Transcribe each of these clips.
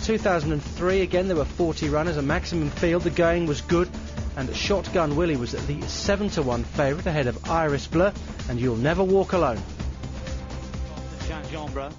2003, again, there were 40 runners, a maximum field. The going was good, and Shotgun Willie was at the 7-1 favourite ahead of Iris Bleu and You'll Never Walk Alone. Saint-Jean-Bras.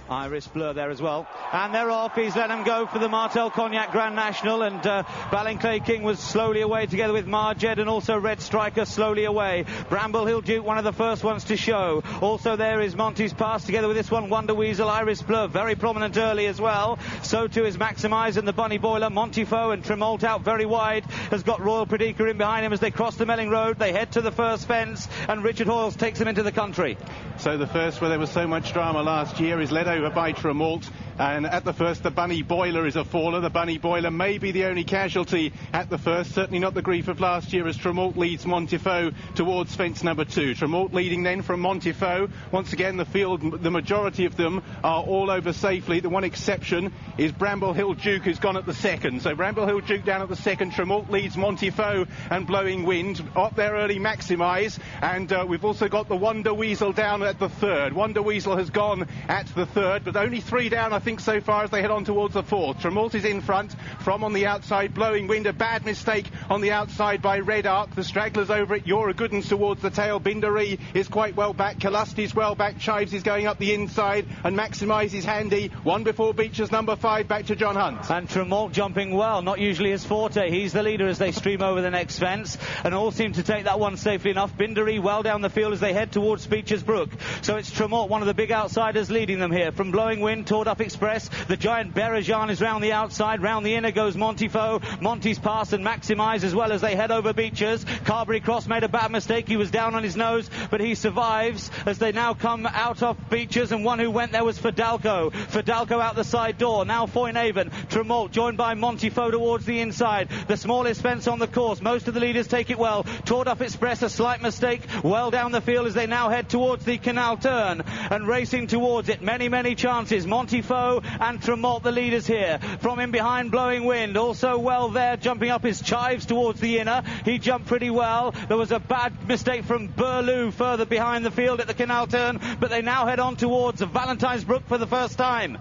Iris Bleu there as well. And they're off. He's let them go for the Martel Cognac Grand National. And Ballinclay King was slowly away together with Marjed, and also Red Striker slowly away. Bramble Hill Duke, one of the first ones to show. Also there is Monty's Pass together with this one, Wonder Weasel. Iris Bleu very prominent early as well. So too is Maximise and the Bunny Boiler. Montifoe and Tremolt out very wide. Has got Royal Predica in behind him as they cross the Melling Road. They head to the first fence, and Richard Hoyles takes them into the country. So the first, where there was so much drama last year, is led over by Tremolt, and at the first the Bunny Boiler is a faller. The Bunny Boiler may be the only casualty at the first, certainly not the grief of last year, as Tremolt leads Montifoe towards fence number 2. Tremolt leading then from Montifoe. Once again the field, the majority of them are all over safely. The one exception is Bramble Hill Duke, who's gone at the second. So Bramble Hill Duke down at the second. Tremolt leads Montifoe and Blowing Wind. Up there early Maximise, and we've also got the Wonder Weasel down at the third. Wonder Weasel has gone at the third, but only 3 down I think so far as they head on towards the fourth. Tremolt is in front from on the outside. Blowing Wind, a bad mistake on the outside by Red Arc. The stragglers over it. You're a good one's towards the tail. Bindari is quite well back. Kalusti's well back. Chives is going up the inside, and Maximise is handy. One before Beecher's number 5 back to John Hunt. And Tremolt jumping well, not usually his forte. He's the leader as they stream over the next fence, and all seem to take that one safely enough. Bindari well down the field as they head towards Beecher's Brook. So it's Tremolt, one of the big outsiders, leading them here. From Blowing Wind, Toured Up Express, the giant Berejan is round the outside. Round the inner goes Montifoe, Monty's Pass and Maximise as well as they head over Beecher's. Carberry Cross made a bad mistake. He was down on his nose, but he survives as they now come out of Beecher's, and one who went there was Fidalgo. Fidalgo out the side door. Now Foynehaven. Tremolt joined by Montifoe towards the inside. The smallest fence on the course. Most of the leaders take it well. Toured Up Express, a slight mistake, well down the field as they now head towards the canal turn and racing towards it. Many chances. Montifoe and Tremolt the leaders here. From in behind Blowing Wind. Also well there, jumping up is Chives towards the inner. He jumped pretty well. There was a bad mistake from Burlew further behind the field at the canal turn, but they now head on towards Valentine's Brook for the first time.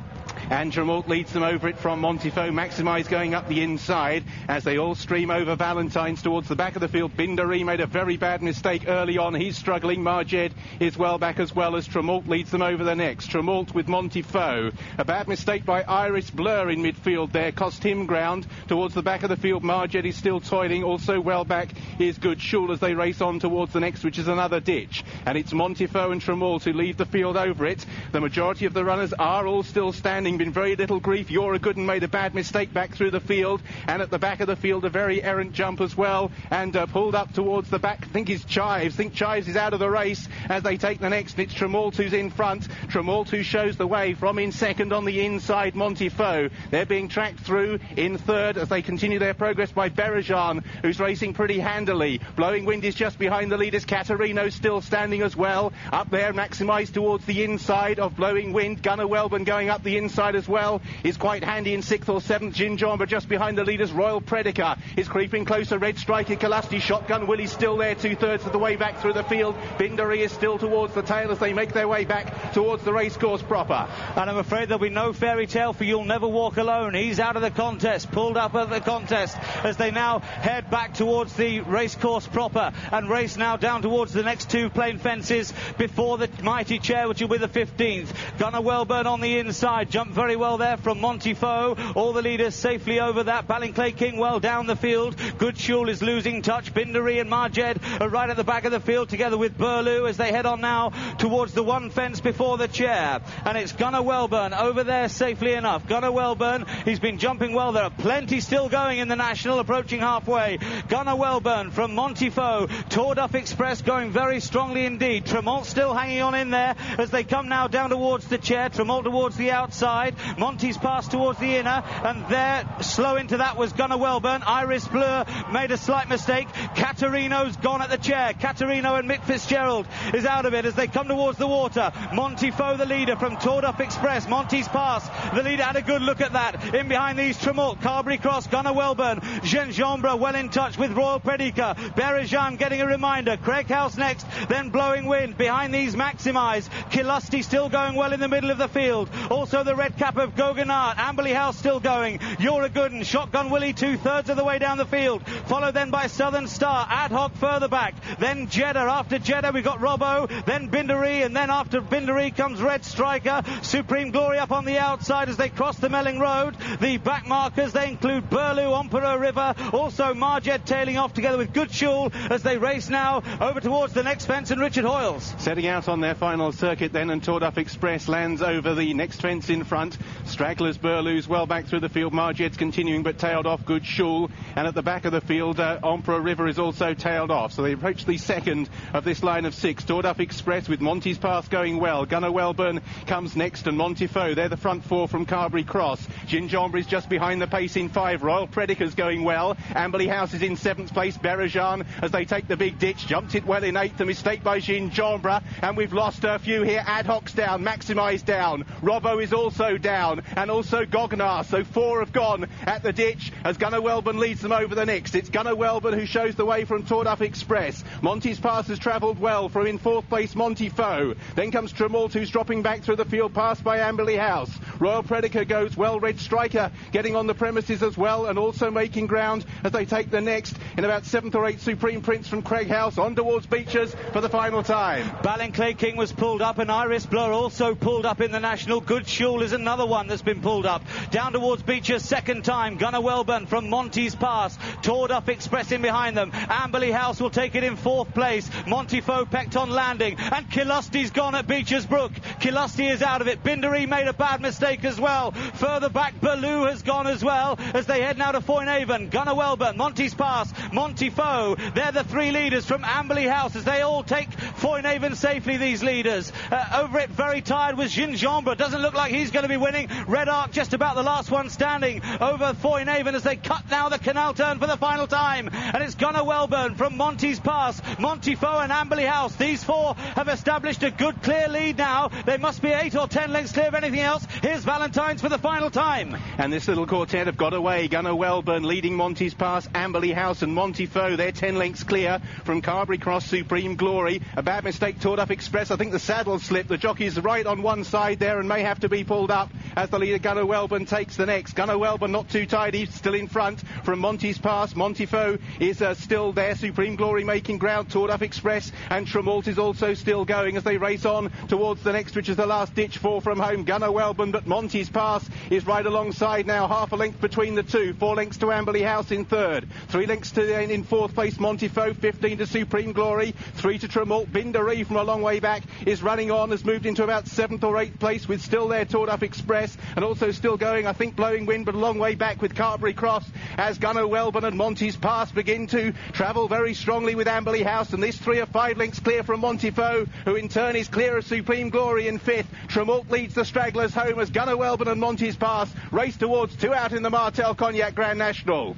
And Tremolt leads them over it from Montifoe. Maximise going up the inside as they all stream over Valentine's towards the back of the field. Bindari made a very bad mistake early on. He's struggling. Marjed is well back as well as Tremolt leads them over the next. Tremolt with Montifoe. A bad mistake by Iris Bleu in midfield there cost him ground towards the back of the field. Marjed is still toiling. Also well back is Good Shul as they race on towards the next, which is another ditch. And it's Montifoe and Tremolt who leave the field over it. The majority of the runners are all still standing. Been very little grief. You're a good one made a bad mistake back through the field, and at the back of the field a very errant jump as well, and pulled up towards the back. I think it's Chives. I think Chives is out of the race as they take the next. It's Tremolt who's in front. Tremolt who shows the way from in second on the inside. Montifoe. They're being tracked through in third as they continue their progress by Berejan, who's racing pretty handily. Blowing Wind is just behind the leaders. Caterino's still standing as well. Up there, Maximise towards the inside of Blowing Wind. Gunnar Welburn going up the inside as well is quite handy in 6th or 7th. Ginjomba just behind the leaders. Royal Predica is creeping closer. Red Striker, Kalasti, Shotgun Willie's still there 2/3 of the way back through the field. Bindari is still towards the tail as they make their way back towards the racecourse proper. And I'm afraid there'll be no fairy tale for You'll Never Walk Alone. He's out of the contest, pulled up at the contest as they now head back towards the racecourse proper and race now down towards the next 2 plain fences before the mighty chair, which will be the 15th. Gunnar Welburn on the inside, jumped very well there from Montifoe. All the leaders safely over that. Ballinclay King well down the field. Good Shul is losing touch. Bindari and Marjed are right at the back of the field together with Burlew as they head on now towards the one fence before the chair. And it's Gunnar Welburn over there safely enough. Gunnar Welburn, he's been jumping well. There are plenty still going in the National, approaching halfway. Gunnar Welburn from Montifoe. Toured Up Express going very strongly indeed. Tremolt still hanging on in there as they come now down towards the chair. Tremolt towards the outside. Monty's Pass towards the inner, and there, slow into that was Gunnar Welburn. Iris Bleu made a slight mistake. Caterino's gone at the chair. Caterino and Mick Fitzgerald is out of it as they come towards the water. Montifoe the leader from Toured Up Express. Monty's Pass, the leader, had a good look at that. In behind these, Tremolt, Carberry Cross, Gunnar Welburn, Ginjomba well in touch with Royal Predica. Berejan getting a reminder. Craighouse next, then Blowing Wind. Behind these, Maximise. Kilusti still going well in the middle of the field. Also the red cap of Goganart. Amberley House still going. You're a good one. Shotgun Willie 2/3 of the way down the field. Followed then by Southern Star. Ad Hoc further back. Then Jeddah. After Jeddah we've got Robbo. Then Bindery. And then after Bindery comes Red Striker. Supreme Glory up on the outside as they cross the Melling Road. The back markers, they include Burloo, Emperor River. Also Marjed tailing off together with Good Shul as they race now over towards the next fence and Richard Hoyles. Setting out on their final circuit then, and Torduff Express lands over the next fence in front. Stragglers, Burloo's well back through the field. Marjed's continuing but tailed off Good Shul. And at the back of the field, Emperor River is also tailed off. So they approach the second of this line of 6. Torduff Express with Monty's Pass going well. Gunnar Welburn comes next and Montifoe. They're the front 4 from Carberry Cross. Ginjombre's just behind the pace in 5. Royal Predica's going well. Amberley House is in 7th place. Berajan as they take the big ditch. Jumped it well in 8th. A mistake by Ginjombra. And we've lost a few here. Ad Hoc's down. Maximise down. Robbo is also down. And also Gognar. So 4 have gone at the ditch as Gunnar Welburn leads them over the next. It's Gunnar Welburn who shows the way from Torduff Express. Monty's Pass has travelled well from in 4th place Montifoe. Then comes Tremalt who's dropping back through the field, passed by Amberley House. Royal Predica goes well. Red Striker getting on the premises as well and also making ground as they take the next in about 7th or 8th. Supreme Prince from Craig House on towards Beechers for the final time. Ballinclay King was pulled up and Iris Blur also pulled up in the National. Good Shul is another one that's been pulled up. Down towards Beechers second time. Gunnar Welburn from Monty's Pass. Torduff Express in behind them. Amberley House will take it in 4th place. Montifoe pecked on landing and Killusty's gone at Beechers Brook. Killusty is out of it. Bindery made a bad mistake as well. Further back Burloo has gone as well as they head now to Foynehaven. Gunnar Welburn, Monty's Pass, Montifoe. They're the 3 leaders from Amberley House as they all take Foynehaven safely, these leaders. Over it very tired was Ginjombra. Doesn't look like he's going to be winning. Red Arc just about the last one standing over Foynehaven as they cut now the canal turn for the final time. And it's Gunnar Welburn from Monty's Pass, Montifoe and Amberley House. These 4 have established a good clear lead now. They must be 8 or 10 lengths clear of anything else. Here's Valentine's for the final time. And this little quartet have got away. Gunnar Welburn leading Monty's Pass, Amberley House and Montifoe. They're 10 lengths clear from Carberry Cross, Supreme Glory. A bad mistake, Torduff Express. I think the saddle slipped. The jockey's right on one side there and may have to be pulled up as the leader Gunnar Welburn takes the next. Gunnar Welburn not too tight. He's still in front from Monty's Pass. Montifoe is still there. Supreme Glory making ground. Torduff Express and Tremalt is also still going as they race on towards the next, which is the last ditch 4 from home. Gunnar Welburn, but Monty's Pass is right alongside now. Half a length between the 2. 4 lengths to Amberley House in 3rd. 3 lengths to in 4th place Montifoe. 15 to Supreme Glory. 3 to Tremalt. Bindery from a long way back is running on. Has moved into about 7th or 8th place with still there Torduff Express and also still going, I think, blowing wind, but a long way back with Carberry Cross as Gunnar Welburn and Monty's Pass begin to travel very strongly with Amberley House. And these 3 are 5 lengths clear from Montifoe, who in turn is clear of Supreme Glory in 5th. Tremalt leads the stragglers home as Gunnar Welburn and Monty's Pass race towards 2 out in the Martel Cognac Grand National.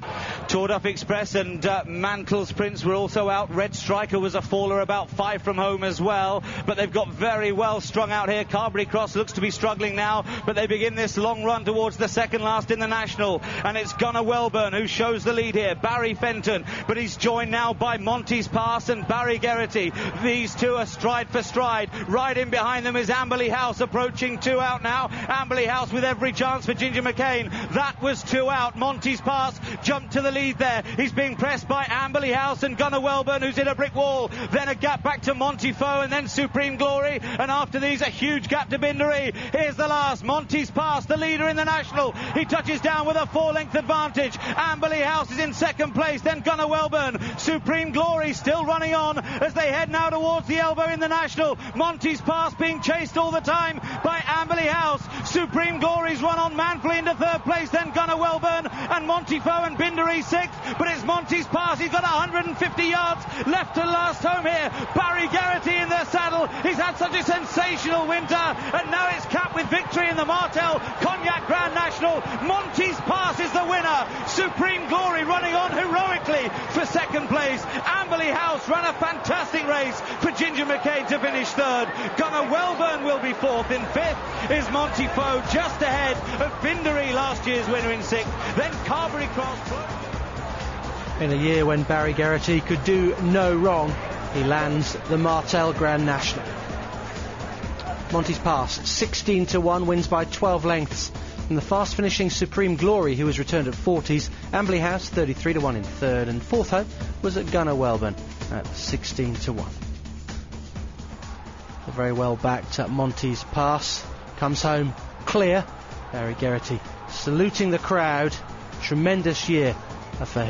Torduff Express and Mantle's Prince were also out. Red Striker was a faller, about 5 from home as well, but they've got very well strung out here. Carberry Cross looks to be struggling now, but they begin this long run towards the second last in the National, and it's Gunnar Welburn who shows the lead here. Barry Fenton, but he's joined now by Monty's Pass and Barry Geraghty. These 2 are stride for stride. Right in behind them is Amberley House, approaching 2 out now. Amberley House with every chance for Ginger McCain. That was 2 out. Monty's Pass jumped to the lead there. He's being pressed by Amberley House and Gunnar Welburn, who's in a brick wall. Then a gap back to Montifoe and then Supreme Glory, and after these a huge gap to Bindery. Here's the last. Monty's Pass, the leader in the National. He touches down with a 4-length advantage. Amberley House is in 2nd place, then Gunnar Welburn. Supreme Glory still running on as they head now towards the elbow in the National. Monty's Pass being chased all the time by Amberley House. Supreme Glory's run on manfully into 3rd place, then Gunnar Welburn and Montifoe and Bindery 6th, but it's Monty's Pass. He's got 150 yards left to last home here. Barry Geraghty in the saddle. He's had such a sensational winter, and now it's capped with victory in the Martel Cognac Grand National. Monty's Pass is the winner. Supreme Glory running on heroically for 2nd place. Amberley House ran a fantastic race for Ginger McCain to finish 3rd. Gunnar Welburn will be 4th. In 5th is Montifoe, just ahead of Bindery, last year's winner, in 6th. Then Carberry Cross. In a year when Barry Geraghty could do no wrong, he lands the Martel Grand National. Monty's Pass, 16-1, wins by 12 lengths. And the fast-finishing Supreme Glory, who was returned at 40s. Amberley House, 33-1 in third. And fourth home was at Gunnar Welburn at 16-1. Very well backed at Monty's Pass. Comes home clear. Barry Geraghty saluting the crowd. Tremendous year for him.